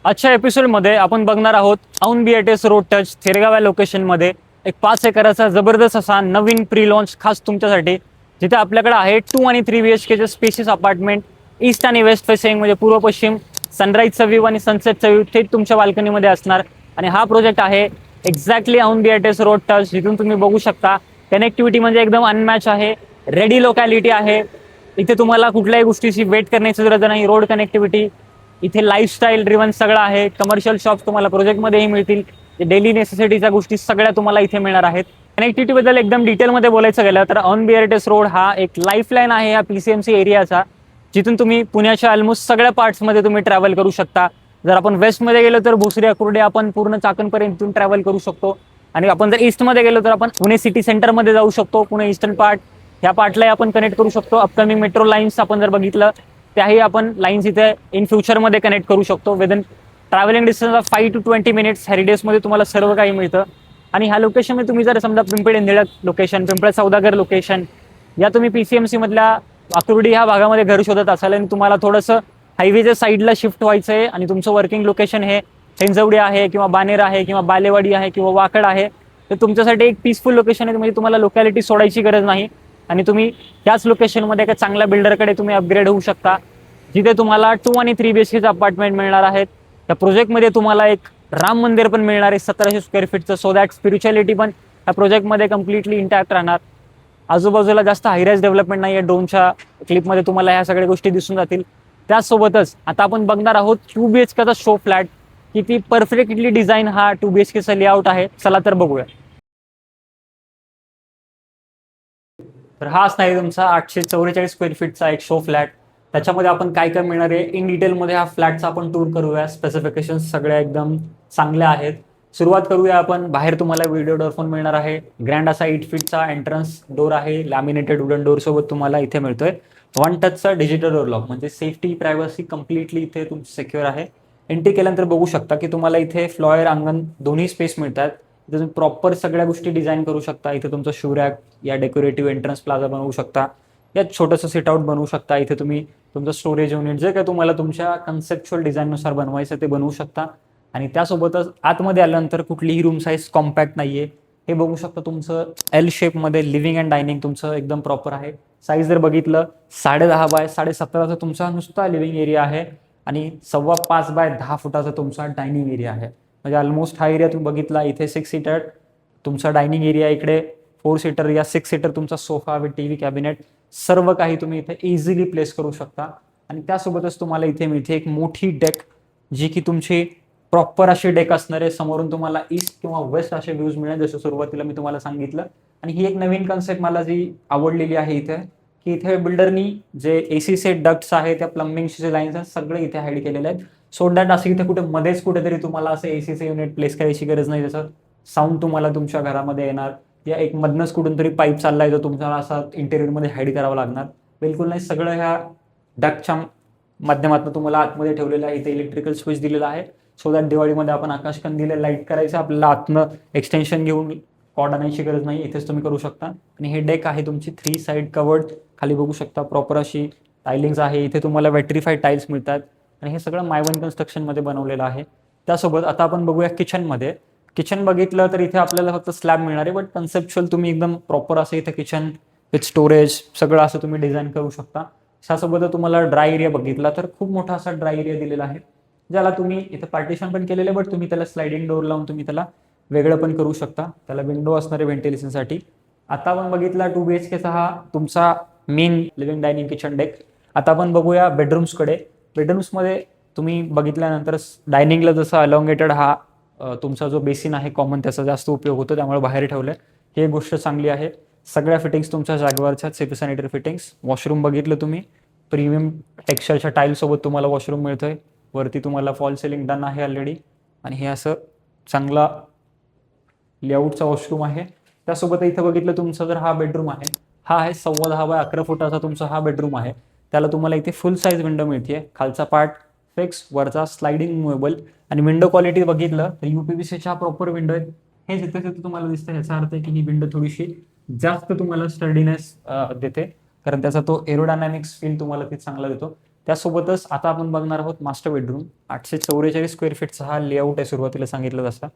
आजच्या एपिसोडमध्ये आपण बघणार आहोत Aundh BITS road touch Thergaon या लोकेशनमध्ये एक 5 एकराचा जबरदस्त असा नवीन प्री लॉन्च खास तुमच्यासाठी, जिथे आपल्याकडे आहे 2 आणि 3 BHKचे स्पेसिस अपार्टमेंट ईस्ट आणि वेस्ट फेसिंग, म्हणजे पूर्व पश्चिम, सनराईजचा व्ह्यू आणि सनसेटचा व्ह्यू थेट तुमच्या बाल्कनीमध्ये असणार. आणि हा प्रोजेक्ट आहे exactly Aundh BITS road touch, जिथून तुम्ही बघू शकता कनेक्टिव्हिटी म्हणजे एकदम अनमॅच आहे, रेडी लोकॅलिटी आहे. इथे तुम्हाला कुठल्याही गोष्टीची वेट करण्याची गरज नाही. रोड कनेक्टिव्हिटी, इथे लाईफस्टाईल ड्रिव्हन सगळं आहे. कमर्शियल शॉप्स तुम्हाला प्रोजेक्टमध्येही मिळतील. डेली नेसेसिटीच्या गोष्टी सगळ्या तुम्हाला इथे मिळणार आहेत. कनेक्टिव्हिटी बद्दल एकदम डिटेलमध्ये बोलायचं गेलं तर औंध BITS रोड हा एक लाईफलाईन आहे या PCMC एरियाचा, जिथून तुम्ही पुण्याच्या ऑलमोस्ट सगळ्या पार्ट्समध्ये तुम्ही ट्रॅव्हल करू शकता. जर आपण वेस्टमध्ये गेलो तर भोसरी अकुर्डे आपण पूर्ण चाकणपर्यंत इथून ट्रॅव्हल करू शकतो. आणि आपण जर ईस्टमध्ये गेलो तर आपण पुणे सिटी सेंटरमध्ये जाऊ शकतो. पुणे ईस्टर्न पार्ट ह्या पार्टलाही आपण कनेक्ट करू शकतो. अपकमिंग मेट्रो लाईन्स आपण जर बघितलं त्याही आपण लाईन्स इथे इन फ्युचरमध्ये कनेक्ट करू शकतो. Within travelling distance of 5 to 20 minutes हेरिडेजमध्ये तुम्हाला सर्व काही मिळतं. आणि ह्या लोकेशनमध्ये तुम्ही जर समजा पिंपळे निळक लोकेशन, पिंपळे सौदागर लोकेशन, या तुम्ही PCMC मधल्या अकुर्डी ह्या भागामध्ये घर शोधत असाल आणि तुम्हाला थोडंसं हायवेच्या साईडला शिफ्ट व्हायचं आहे आणि तुमचं वर्किंग लोकेशन हे हिंजवडी आहे किंवा बानेर आहे किंवा बालेवाडी आहे किंवा वाकड आहे, तर तुमच्यासाठी एक पीसफुल लोकेशन आहे. म्हणजे तुम्हाला लोकॅलिटी सोडायची गरज नाही आणि तुम्ही त्याच लोकेशनमध्ये एका चांगल्या बिल्डरकडे तुम्ही अपग्रेड होऊ शकता, जिथे तुम्हाला 2 आणि 3 BHKचे अपार्टमेंट मिळणार आहेत. त्या प्रोजेक्टमध्ये तुम्हाला एक राम मंदिर पण मिळणार आहे 1700 स्क्वेअर फीटचं. सो दॅट स्पिरिच्युअलिटी पण त्या प्रोजेक्टमध्ये कम्प्लिटली इंटॅक्ट राहणार. आजूबाजूला जास्त हायराईज डेव्हलपमेंट नाही आहे. ड्रोनच्या क्लिपमध्ये तुम्हाला ह्या सगळ्या गोष्टी दिसून जातील. त्याचसोबतच आता आपण बघणार आहोत 2 BHKचा शो फ्लॅट. किती परफेक्टली डिझाईन हा 2 BHKचा लेआउट आहे, चला तर बघूया. तर हा असणार आहे तुमचा 844 स्क्वेअर फीटचा एक शो फ्लॅट. त्याच्यामध्ये आपण काय काय मिळणार आहे इन डिटेलमध्ये हा फ्लॅटचा आपण टूर करूया. स्पेसिफिकेशन सगळ्या एकदम चांगल्या आहेत. सुरुवात करूया आपण. बाहेर तुम्हाला व्हिडिओ डोर फोन मिळणार आहे. ग्रँड असा 8 फीटचा एंट्रन्स डोर आहे. लॅमिनेटेड वुडन डोर सोबत तुम्हाला इथे मिळतोय. 1 टचचा डिजिटल डोर लॉक, म्हणजे सेफ्टी प्रायव्हसी कम्प्लिटली इथे तुमची सिक्युअर आहे. एंट्री केल्यानंतर बघू शकता की तुम्हाला इथे फ्लोअर अंगण दोन्ही स्पेस मिळतात. इथे तुम्ही प्रॉपर सगळ्या गोष्टी डिझाईन करू शकता. इथे तुमचं शू रॅक, या डेकोरेटिव्ह एंट्रन्स प्लाझा बनवू शकता, या छोटंसं सिट आउट बनवू शकता. इथे तुम्ही तुमचं स्टोरेज युनिट जे काय तुम्हाला तुमच्या कन्सेप्च्युअल डिझाईननुसार बनवायचं ते बनवू शकता. आणि त्यासोबतच आतमध्ये आल्यानंतर कुठलीही रूम साईज कॉम्पॅक्ट नाहीये. हे बघू शकता तुमचं L शेपमध्ये लिव्हिंग अँड डायनिंग तुमचं एकदम प्रॉपर आहे. साईज जर बघितलं 10.5 बाय 7.5चा तुमचा नुसता लिव्हिंग एरिया आहे आणि 5.25 बाय 10 फुटाचा तुमचा डायनिंग एरिया आहे. म्हणजे ऑलमोस्ट हा एरिया तुम्ही बघितला. इथे 6 सीटर तुमचा डायनिंग एरिया, इकडे 4 सीटर या 6 सीटर तुमचा सोफा विथ TV कॅबिनेट, सर्व काही तुम्ही इथे इझिली प्लेस करू शकता. आणि त्यासोबतच तुम्हाला इथे मिळते एक मोठी डेक, जी की तुमची प्रॉपर अशी डेक असणार आहे. समोरून तुम्हाला ईस्ट किंवा वेस्ट असे व्ह्यूज मिळेल, जसं सुरुवातीला मी तुम्हाला सांगितलं. आणि ही एक नवीन कन्सेप्ट मला जी आवडलेली आहे इथे, की इथे बिल्डरनी जे ACचे डक्ट्स आहे, त्या प्लंबिंगचे जे लाईन्स आहेत सगळे इथे हाईड केलेले आहेत. सो दॅट असं इथे कुठे मध्येच कुठेतरी तुम्हाला असं ACचे युनिट प्लेस करायची गरज नाही. जसं साऊंड तुम्हाला तुमच्या घरामध्ये येणार, या एक मधनच कुठून तरी पाईप चाललाय जो तुम्हाला असा इंटेरियरमध्ये हाईड करावा लागणार, बिलकुल नाही. सगळं ह्या डक्टच्या माध्यमातून तुम्हाला आतमध्ये ठेवलेलं आहे. इथे इलेक्ट्रिकल स्विच दिलेला आहे. सो दॅट दिवाळीमध्ये आपण आकाशकंदीला लाईट करायचं, आपल्याला आतनं एक्सटेन्शन घेऊन कॉर्ड आणायची गरज नाही, इथेच तुम्ही करू शकता. आणि हे डेक आहे तुमची 3 साईड कवर्ड. खाली बघू शकता प्रॉपर अशी टायलिंग्स आहे. इथे तुम्हाला वेट्रिफाईड टाईल्स मिळतात आणि हे सगळं मायवन कन्स्ट्रक्शनमध्ये बनवलेलं आहे. त्यासोबत आता आपण बघूया किचनमध्ये. किचन बघितलं तर इथे आपल्याला फक्त स्लॅब मिळणार आहे, बट कन्सेप्च्युअल तुम्ही एकदम प्रॉपर असं इथे किचन विथ स्टोरेज सगळं असं तुम्ही डिझाईन करू शकता. त्यासोबत तुम्हाला ड्राय एरिया बघितला तर खूप मोठा असा ड्राय एरिया दिलेला आहे, ज्याला तुम्ही इथे पार्टिशन पण केलेलं आहे, बट तुम्ही त्याला स्लायडिंग डोअर लावून तुम्ही त्याला वेगळं पण करू शकता. त्याला विंडो असणारे व्हेंटिलेशनसाठी. आता आपण बघितला 2 BHKचा हा तुमचा main living dining kitchen deck. आता आपण बघूया बेडरूम्सकडे. बेडरूम्समध्ये तुम्ही बघितल्यानंतर डायनिंगला जसं अलॉंगेटेड हा तुमचा जो बेसिन आहे कॉमन, त्याचा जास्त उपयोग होतो, त्यामुळे बाहेर ठेवलं आहे. ही गोष्ट चांगली आहे. सगळ्या फिटिंग्स तुमच्या जागेवरच्या सेमी सॅनिटरी फिटिंग्स. वॉशरूम बघितलं तुम्ही, प्रीमियम टेक्स्चरच्या टाईलसोबत तुम्हाला वॉशरूम मिळतोय. वरती तुम्हाला फॉल सिलिंग डन आहे ऑलरेडी आणि हे असं चांगला लेआउटचा वॉशरूम आहे. त्यासोबत इथं बघितलं तुमचा जर हा बेडरूम आहे, हा आहे 10.25 बाय 11 फुटाचा तुमचा हा बेडरूम आहे. त्याला तुम्हाला इथे फुल साईज विंडो मिळते. खालचा पार्ट फिक्स, वरचा स्लायडिंग मुवेबल. आणि विंडो क्वालिटी बघितलं तर UPVCच्या प्रॉपर विंडो आहेत. हे जिथे जिथे तुम्हाला दिसतं ह्याचा अर्थ आहे की ही विंडो थोडीशी जास्त तुम्हाला स्टर्डीनेस देते, कारण त्याचा तो एरोडायनॅमिक्स फील तुम्हाला ते चांगला देतो. त्यासोबतच आता आपण बघणार आहोत मास्टर बेडरूम. 844 स्क्वेअर फीटचा हा लेआउट आहे. सुरुवातीला सांगितलं तसा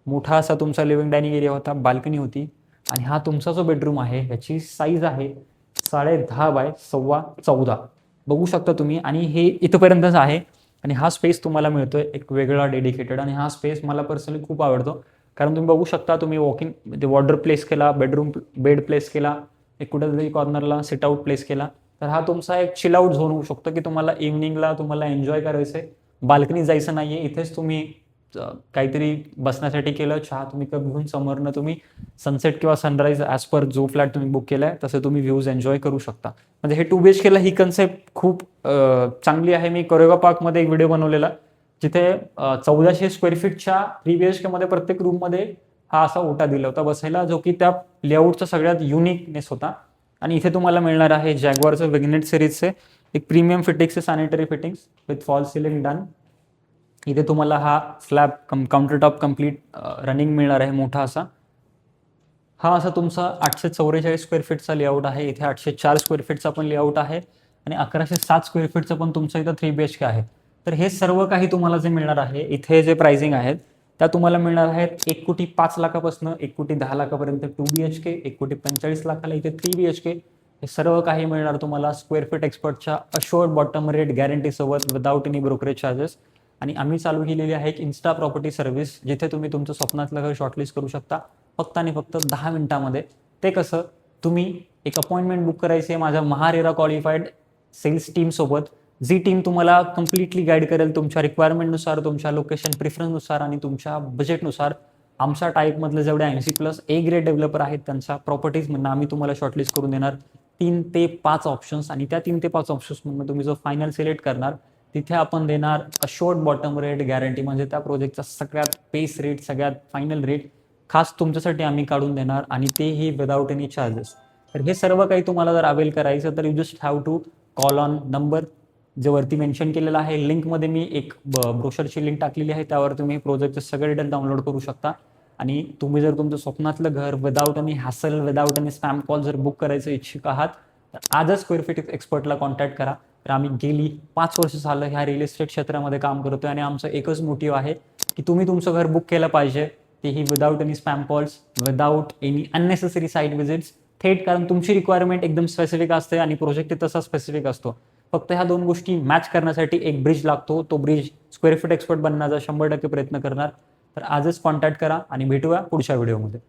मोठा असा तुमचा लिव्हिंग डायनिंग एरिया होता, बाल्कनी होती. आणि हा तुमचा जो बेडरूम आहे याची साईज आहे 10.5 बाय 14.25 बघू शकता तुम्ही. आणि हे इथपर्यंतच आहे. आणि हा स्पेस तुम्हाला मिळतोय एक वेगळा डेडिकेटेड. आणि हा स्पेस मला पर्सनली खूप आवडतो, कारण तुम्ही बघू शकता, तुम्ही वॉकिंग म्हणजे वॉर्डरोब प्लेस केला, बेड प्लेस केला, एक कुठेतरी कॉर्नरला सिट आउट प्लेस केला, तर हा तुमचा एक चिल आउट झोन होऊ शकतो की तुम्हाला इव्हनिंगला तुम्हाला एन्जॉय करायचंय, बाल्कनी जायचं नाहीये, इथेच तुम्ही काहीतरी बसण्यासाठी केलं, चहा तुम्ही कप घेऊन समोरनं तुम्ही सनसेट किंवा सनराईज ॲज पर जो फ्लॅट तुम्ही बुक केलाय तसं तुम्ही व्ह्यूज एन्जॉय करू शकता. म्हणजे हे 2 BHK ला ही कन्सेप्ट खूप चांगली आहे. मी कोरेगाव पार्कमध्ये एक व्हिडिओ बनवलेला जिथे 1400 स्क्वेअर फीटच्या 3 BHK मध्ये प्रत्येक रूममध्ये हा असा ओटा दिला होता बसायला, जो की त्या लेआउटचा सगळ्यात युनिकनेस होता. आणि इथे तुम्हाला मिळणार आहे जॅग्वारचं विग्नेट सिरीजचे एक प्रीमियम फिटिंग्सचे sanitary fittings with fall ceiling done. इथे तुम्हाला हा slab counter top complete running मिळणार आहे मोठा असा. हा असा तुमचा 844 स्क्वेअर फीटचा लेआउट आहे. इथे 804 स्क्वेअर फीटचा पण लेआउट आहे आणि 1107 स्क्वेअर फीटचं पण तुमचं इथं 3 BHK आहे. तर हे सर्व काही तुम्हाला जे मिळणार आहे इथे जे प्राइसिंग आहेत त्या तुम्हाला मिळणार आहेत 1,05,00,000पासून 1,10,00,000पर्यंत 2 BHK, 1,45,00,000ला इथे 3 BHK. हे सर्व काही मिळणार तुम्हाला स्क्वेअर फीट एक्सपर्टच्या अशोर्ड बॉटम रेट गॅरंटीसोबत विदाउट एनी ब्रोकरेज चार्जेस. आणि आम्ही चालू केलेली आहे एक इन्स्टा प्रॉपर्टी सर्व्हिस, जिथे तुम्ही तुमचं स्वप्नातलं घर शॉर्टलिस्ट करू शकता फक्त आणि फक्त 10 मिनिटामध्ये. ते कसं, तुम्ही एक अपॉइंटमेंट बुक करायची आहे माझ्या महारेरा क्वालिफाईड सेल्स टीमसोबत, जी टीम तुम्हाला कम्प्लिटली गाईड करेल तुमच्या रिक्वायरमेंटनुसार, तुमच्या लोकेशन प्रिफरन्सनुसार आणि तुमच्या बजेटनुसार. आमच्या टाईपमधले जेवढे 80+ A ग्रेड डेव्हलपर आहेत त्यांच्या प्रॉपर्टीजमधून आम्ही तुम्हाला शॉर्टलिस्ट करून देणार 3 ते 5 ऑप्शन्स. आणि त्या 3 ते 5 ऑप्शन्समधून तुम्ही जो फायनल सिलेक्ट करणार तिथे आपण देणार अशोर्ड बॉटम रेट गॅरंटी. म्हणजे त्या प्रोजेक्टचा सगळ्यात बेस रेट, सगळ्यात फायनल रेट खास तुमच्यासाठी आम्ही काढून देणार, आणि तेही विदाउट एनी चार्जेस. तर हे सर्व काही तुम्हाला जर अवेल करायचं तर you just have to call on number जे वरती मेन्शन केलेला आहे. लिंकमध्ये मी एक ब्रोशरची लिंक टाकलेली आहे, त्यावर तुम्ही प्रोजेक्टचे सगळे डिटेल डाउनलोड करू शकता. आणि तुम्ही जर तुमचं स्वप्नातलं घर without any hassle, without any spam call जर बुक करायचं इच्छुक आहात तर आजच स्क्वेअर फीट एक्सपर्टला कॉन्टॅक्ट करा. तर आम्ही गेली 5 वर्ष झालं ह्या रिअल इस्टेट क्षेत्रामध्ये काम करतोय आणि आमचं एकच मोटिव्ह आहे की तुम्ही तुमचं घर बुक केलं पाहिजे, तेही without any spam calls, without any unnecessary site visits, थेट. कारण तुमची रिक्वायरमेंट एकदम स्पेसिफिक असते आणि प्रोजेक्ट तसा स्पेसिफिक असतो. फक्त ह्या 2 गोष्टी मॅच करण्यासाठी एक ब्रिज लागतो. तो ब्रिज स्क्वेअर फीट एक्सपर्ट बनण्याचा 100% प्रयत्न करणार. तर आजच कॉन्टॅक्ट करा आणि भेटूया पुढच्या व्हिडिओमध्ये.